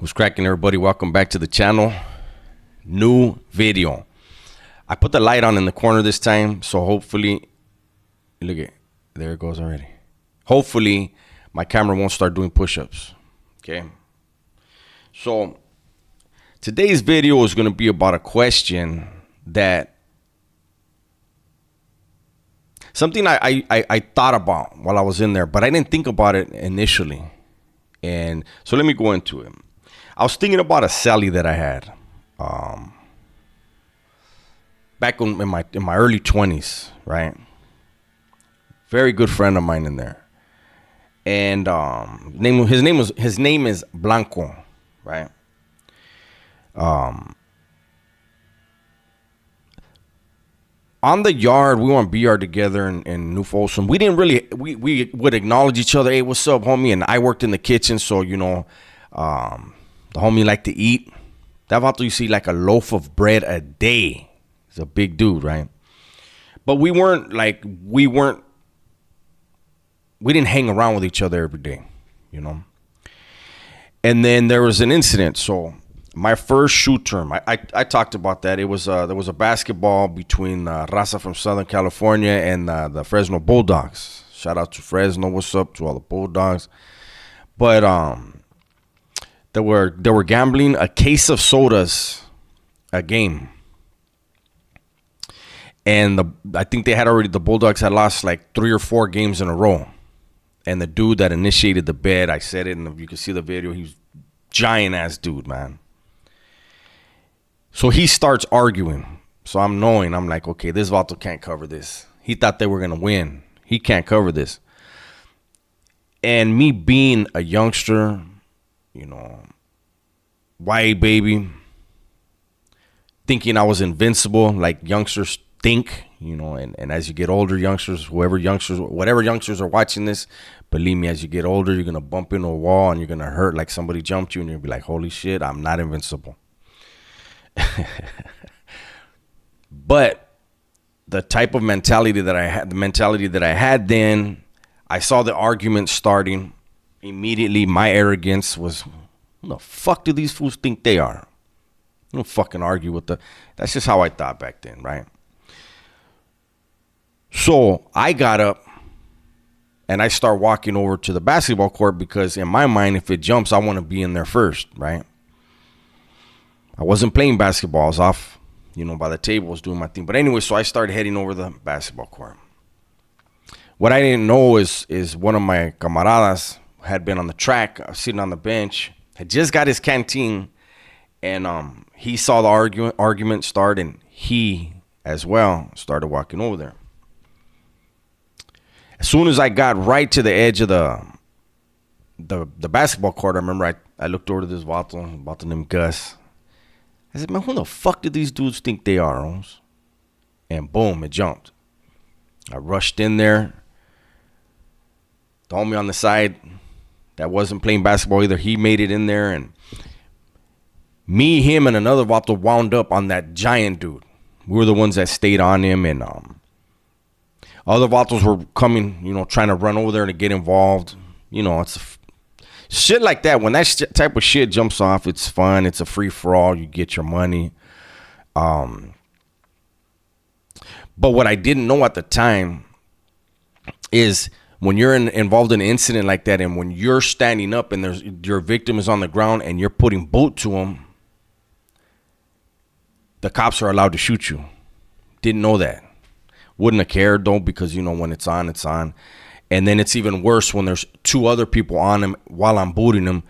What's cracking, everybody? Welcome back to the channel. New video. I put the light on in the corner this time, so hopefully, look at, there it goes already. Hopefully, my camera won't start doing push-ups. Okay. So today's video is going to be about a question that something I thought about while I was in there, but I didn't think about it initially. And so let me go into it. I was thinking about a celly that I had back in my early 20s, right? Very good friend of mine in there. And his name is Blanco, right? On the yard, we were on B-yard together in New Folsom. We didn't really, we would acknowledge each other. Hey, what's up, homie? And I worked in the kitchen, so, you know, the homie liked to eat. That vato, you see, like a loaf of bread a day. He's a big dude, right? But we didn't hang around with each other every day, you know? And then there was an incident, so my first shoot term, I talked about that. It was there was a basketball between Raza from Southern California and the Fresno Bulldogs. Shout out to Fresno. What's up to all the Bulldogs? But they were gambling a case of sodas a game, and I think the Bulldogs had lost like 3 or 4 games in a row. And the dude that initiated the bet, I said it, and you can see the video. He's giant ass dude, man. So he starts arguing. So I'm like, okay, this vato can't cover this. He thought they were going to win. He can't cover this. And me being a youngster, you know, white baby, thinking I was invincible, like youngsters think, you know, and as you get older, whatever youngsters are watching this, believe me, as you get older, you're going to bump into a wall and you're going to hurt like somebody jumped you and you'll be like, holy shit, I'm not invincible. But the type of mentality that I had then, I saw the argument starting. Immediately, my arrogance was, who the fuck do these fools think they are? Don't fucking argue with that's just how I thought back then, right? So I got up and I start walking over to the basketball court because in my mind, if it jumps, I want to be in there first, right? I wasn't playing basketball. I was off, you know, by the table, was doing my thing. But anyway, so I started heading over the basketball court. What I didn't know is one of my camaradas had been on the track, sitting on the bench, had just got his canteen, and he saw the argument start, and he, as well, started walking over there. As soon as I got right to the edge of the basketball court, I remember I looked over to this vato named Gus. I said, man, who the fuck do these dudes think they are, Holmes? And boom, it jumped. I rushed in there. The homie on the side that wasn't playing basketball either, he made it in there. And me, him, and another vato wound up on that giant dude. We were the ones that stayed on him. And other vatos were coming, you know, trying to run over there to get involved. You know, it's shit like that. When that type of shit jumps off, it's fun. It's a free-for-all. You get your money. But what I didn't know at the time is when you're involved in an incident like that, and when you're standing up and your victim is on the ground and you're putting boot to him, the cops are allowed to shoot you. Didn't know that. Wouldn't have cared, though, because, you know, when it's on, it's on. And then it's even worse when there's 2 other people on him while I'm booting him.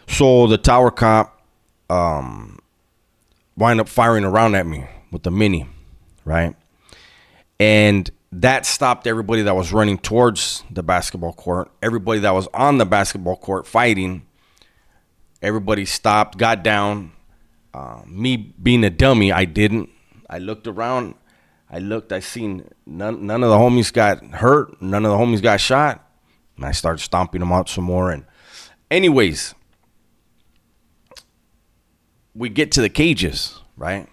So the tower cop wind up firing around at me with the mini, right? And that stopped everybody that was running towards the basketball court. Everybody that was on the basketball court fighting, everybody stopped, got down. Me being a dummy, I didn't. I looked around. I seen none of the homies got hurt. None of the homies got shot. And I started stomping them out some more. And anyways, we get to the cages, right?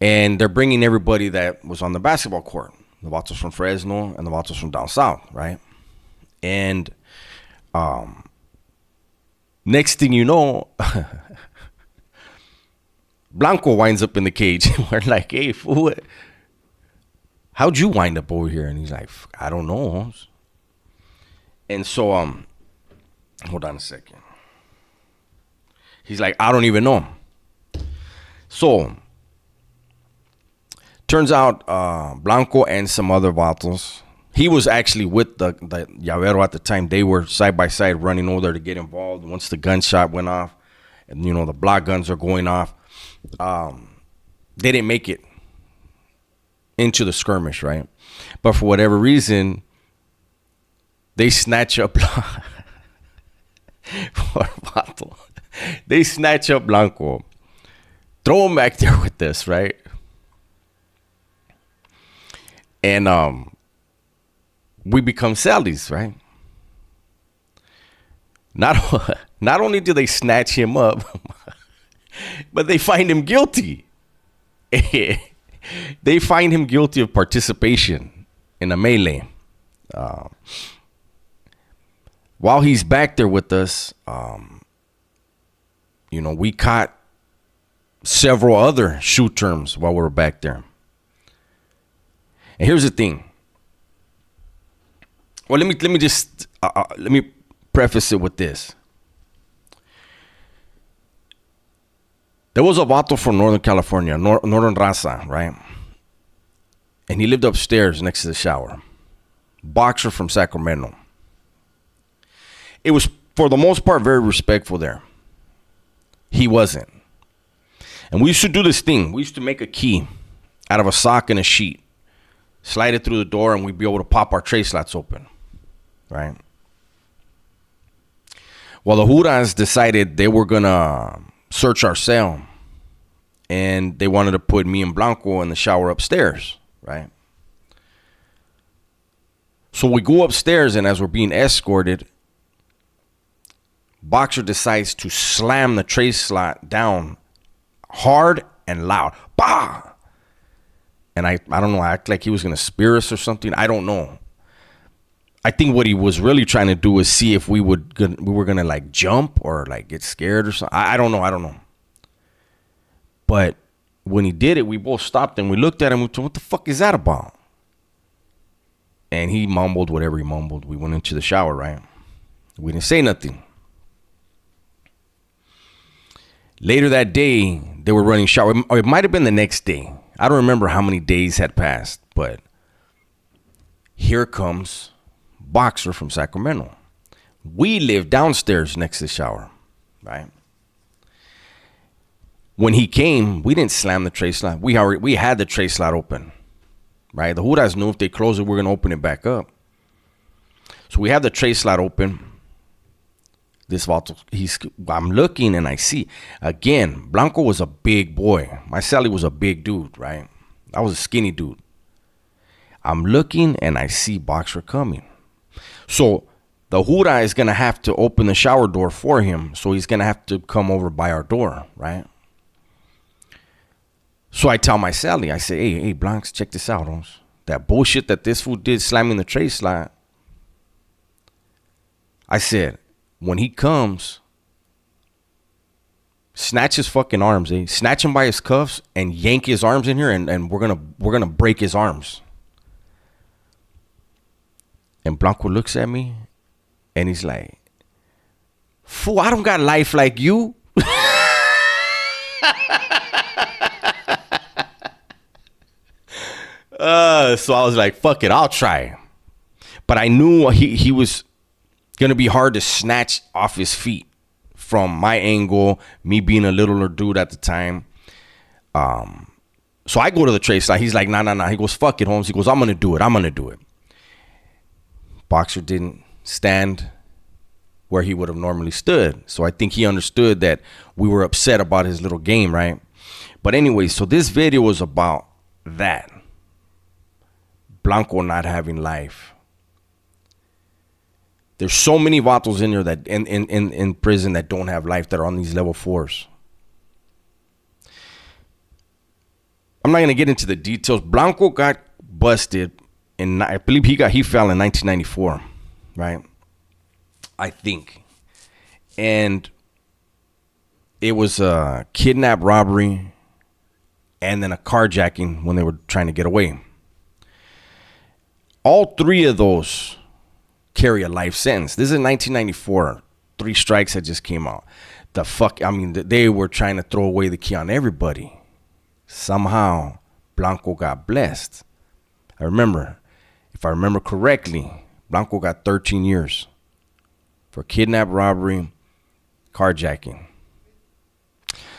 And they're bringing everybody that was on the basketball court. The vatos from Fresno and the vatos from down south, right? And Next thing you know, Blanco winds up in the cage. We're like, hey, fool, how'd you wind up over here? And he's like, I don't know, Holmes. And so, hold on a second. He's like, I don't even know. So, turns out Blanco and some other vatos, he was actually with the Llavero at the time. They were side by side running over there to get involved. Once the gunshot went off, and the block guns are going off, they didn't make it into the skirmish, right? But for whatever reason, they snatch up they snatch up Blanco, throw him back there with this, right? And we become Sallies, right? Not only do they snatch him up, but they find him guilty. They find him guilty of participation in a melee. While he's back there with us, we caught several other shoot terms while we were back there. And here's the thing. Well, let me preface it with this. There was a vato from Northern California, Northern Raza, right? And he lived upstairs next to the shower. Boxer from Sacramento. It was, for the most part, very respectful there. He wasn't. And we used to do this thing. We used to make a key out of a sock and a sheet, slide it through the door, and we'd be able to pop our tray slots open, right? Well, the Juras decided they were going to search our cell, and they wanted to put me and Blanco in the shower upstairs, right? So we go upstairs, and as we're being escorted, Boxer decides to slam the tray slot down hard and loud. Bah! And I don't know, I act like he was going to spear us or something. I don't know. I think what he was really trying to do was see if we were going to like jump or like get scared or something. I don't know. But when he did it, we both stopped and we looked at him. We told, what the fuck is that about? And he mumbled whatever he mumbled. We went into the shower, right? We didn't say nothing. Later that day, they were running shower. Or it might have been the next day. I don't remember how many days had passed, but here comes Boxer from Sacramento. We live downstairs next to the shower, right? When he came, we didn't slam the tray slot. We had the tray slot open, right? The Judas knew if they close it, we're going to open it back up. So we have the tray slot open. I'm looking and I see, again, Blanco was a big boy. My Sally was a big dude, right? I was a skinny dude. I'm looking and I see Boxer coming. So the Jura is going to have to open the shower door for him. So he's going to have to come over by our door, right? So I tell my Sally, I say, hey, Blancs, check this out. Homes. That bullshit that this fool did slamming the tray slot. I said, when he comes, snatch his fucking arms, snatch him by his cuffs and yank his arms in here, and we're gonna break his arms. And Blanco looks at me and he's like, fool, I don't got life like you. So I was like, fuck it, I'll try. But I knew he was gonna be hard to snatch off his feet from my angle, me being a littler dude at the time. So I go to the tray slot. He's like, nah. He goes, fuck it, Holmes. He goes, I'm gonna do it. Boxer didn't stand where he would have normally stood. So I think he understood that we were upset about his little game, right? But anyway, so this video was about that. Blanco not having life. There's so many vatos in there that in prison that don't have life, that are on these level 4s. I'm not gonna get into the details. Blanco got busted, and I believe he fell in 1994, right? I think. And It was a kidnap, robbery, and then a carjacking when they were trying to get away. All three of those carry a life sentence. This is 1994. 3 strikes that just came out. They were trying to throw away the key on everybody. Somehow, Blanco got blessed. If I remember correctly, Blanco got 13 years for kidnap, robbery, carjacking.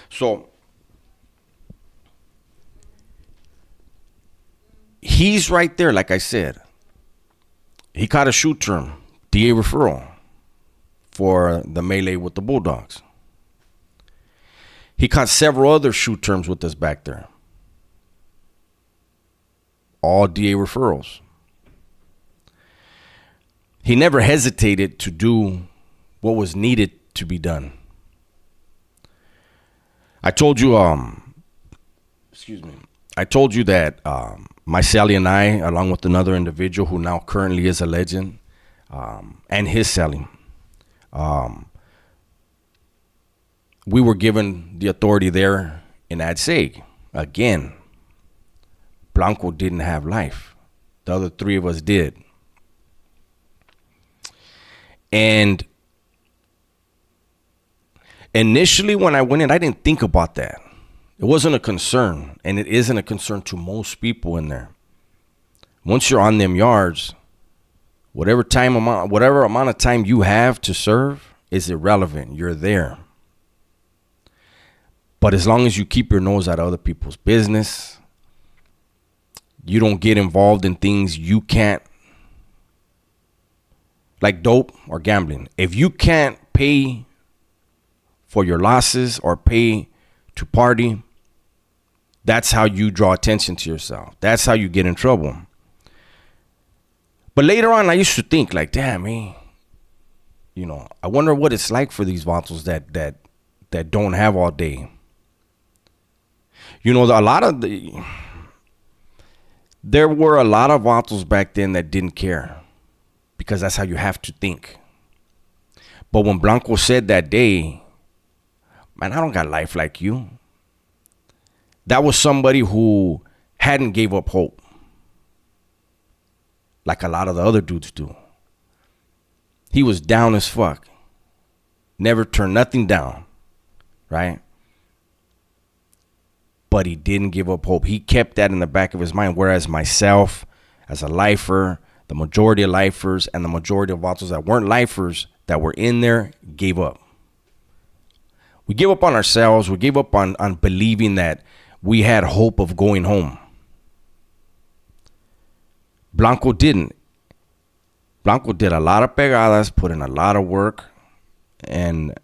So he's right there, like I said. He caught a shoot term, DA referral for the melee with the Bulldogs. He caught several other shoot terms with us back there. All DA referrals. He never hesitated to do what was needed to be done. I told you, that my cellie and I, along with another individual who now currently is a legend, and his cellie, we were given the authority there in Adseg. Again, Blanco didn't have life. The other 3 of us did. And initially when I went in, I didn't think about that. It wasn't a concern, and it isn't a concern to most people in there. Once you're on them yards, whatever amount of time you have to serve is irrelevant. You're there. But as long as you keep your nose out of other people's business, you don't get involved in things you can't, like dope or gambling. If you can't pay for your losses or pay to party, that's how you draw attention to yourself. That's how you get in trouble. But later on, I used to think like, damn, man, I wonder what it's like for these vatos that don't have all day. There were a lot of vatos back then that didn't care, because that's how you have to think. But when Blanco said that day, man, I don't got life like you. That was somebody who hadn't gave up hope, like a lot of the other dudes do. He was down as fuck. Never turned nothing down, right? But he didn't give up hope. He kept that in the back of his mind. Whereas myself, as a lifer, the majority of lifers and the majority of vatos that weren't lifers that were in there gave up. We gave up on ourselves. We gave up on believing that we had hope of going home. Blanco didn't. Blanco did a lot of pegadas, put in a lot of work, and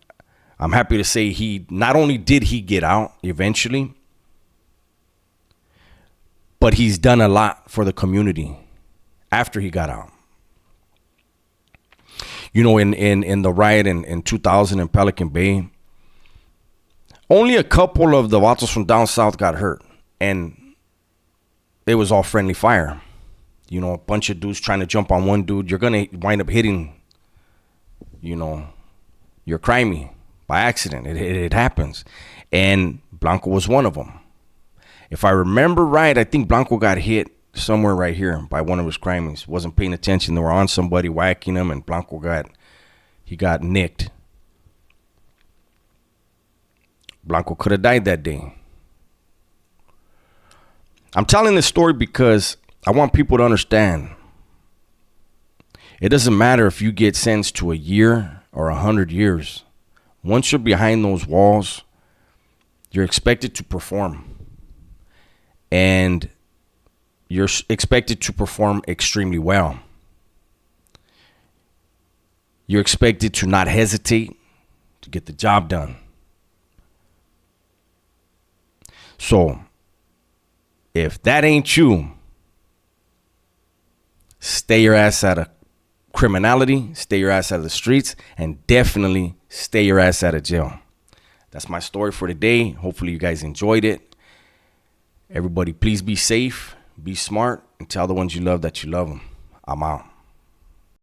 I'm happy to say he not only did he get out eventually, but he's done a lot for the community after he got out. In the riot in 2000 in Pelican Bay, only a couple of the vatos from down south got hurt, and it was all friendly fire. A bunch of dudes trying to jump on one dude. You're going to wind up hitting, your crimey by accident. It happens. And Blanco was one of them. If I remember right, I think Blanco got hit somewhere right here by one of his crimies. Wasn't paying attention. They were on somebody whacking him, and Blanco got nicked. Blanco could have died that day. I'm telling this story because I want people to understand. It doesn't matter if you get sentenced to a year or 100 years. Once you're behind those walls, you're expected to perform. And you're expected to perform extremely well. You're expected to not hesitate to get the job done. So, if that ain't you, stay your ass out of criminality, stay your ass out of the streets, and definitely stay your ass out of jail. That's my story for today. Hopefully you guys enjoyed it. Everybody, please be safe, be smart, and tell the ones you love that you love them. I'm out.